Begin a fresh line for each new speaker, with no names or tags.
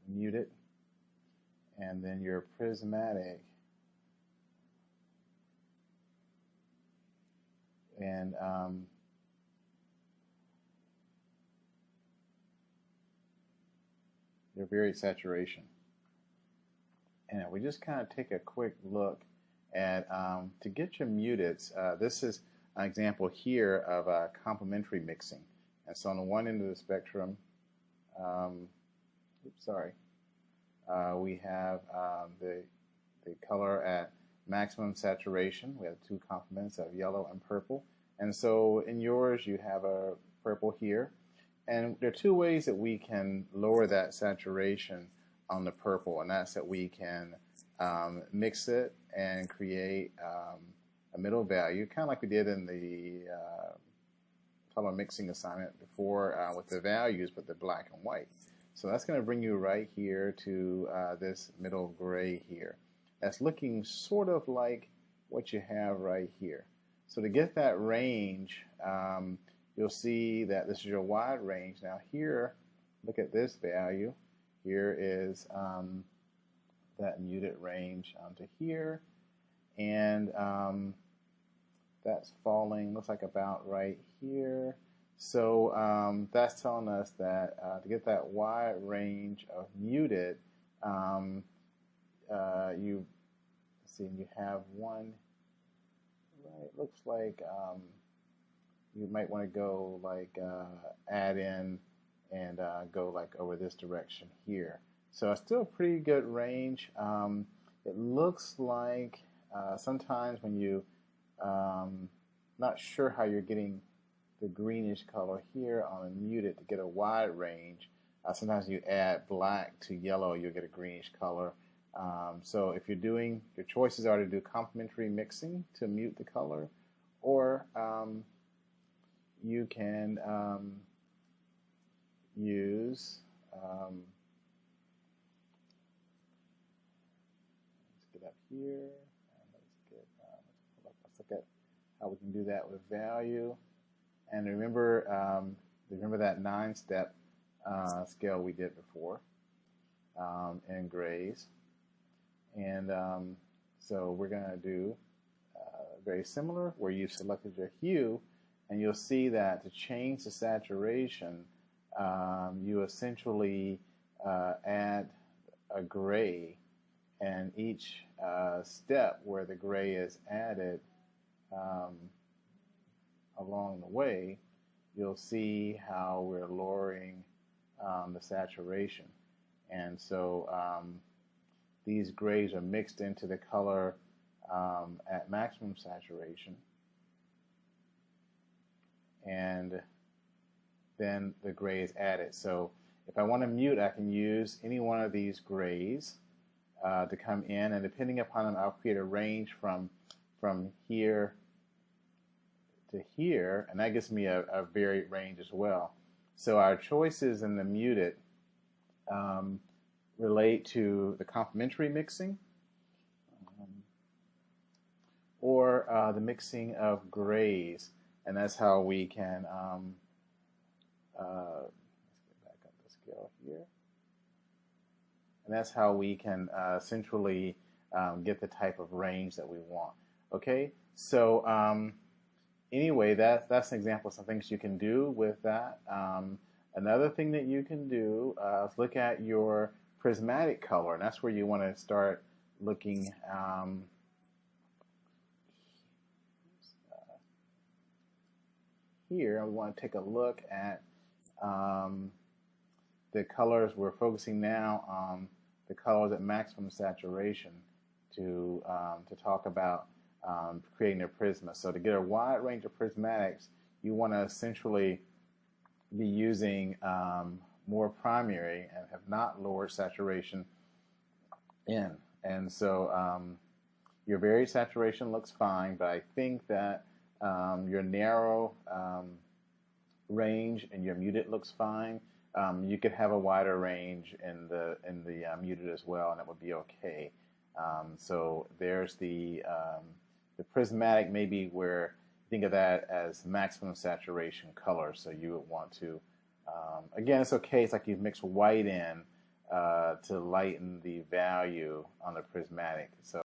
muted, and then your prismatic, and your varied saturation. And we just kind of take a quick look at, to get your muteds, this is an example here of complementary mixing. And so on the one end of the spectrum, we have the color at maximum saturation. We have two complements of yellow and purple. And so in yours, you have a purple here. And there are two ways that we can lower that saturation on the purple, and that's that we can mix it and create a middle value, kind of like we did in the color mixing assignment before with the values, but the black and white. So that's going to bring you right here to this middle gray here. That's looking sort of like what you have right here. So to get that range, you'll see that this is your wide range. Now here, look at this value. Here is that muted range onto here, and that's falling, looks like about right here. So that's telling us that to get that wide range of muted, you have one, right, looks like you might want to go like add in and go like over this direction here. So it's still a pretty good range. It looks like sometimes when you not sure how you're getting the greenish color here on a muted to get a wide range, sometimes you add black to yellow, you'll get a greenish color. So if you're doing, your choices are to do complementary mixing to mute the color, or you can use, let's get up here, and let's look at how we can do that with value. And remember, remember that 9-step scale we did before in grays. And so we're going to do very similar, where you've selected your hue, and you'll see that to change the saturation, you essentially add a gray, and each step where the gray is added along the way, you'll see how we're lowering the saturation. And so these grays are mixed into the color at maximum saturation, and then the gray is added. So if I want to mute, I can use any one of these grays to come in, and depending upon them, I'll create a range from here to here, and that gives me a varied range as well. So our choices in the muted relate to the complementary mixing, or the mixing of grays, and that's how we can let's get back up the scale here, and that's how we can centrally get the type of range that we want. Okay, so anyway, that's an example of some things you can do with that. Another thing that you can do is look at your prismatic color, and that's where you want to start looking. Here, we want to take a look at the colors. We're focusing now on the colors at maximum saturation to talk about creating a prisma. So to get a wide range of prismatics, you want to essentially be using more primary and have not lowered saturation in. And so your varied saturation looks fine, but I think that your narrow range and your muted looks fine. You could have a wider range in the muted as well, and it would be okay. So there's the prismatic, maybe where think of that as maximum saturation color. So you would want to Again, it's okay. It's like you mix white in to lighten the value on the prismatic. So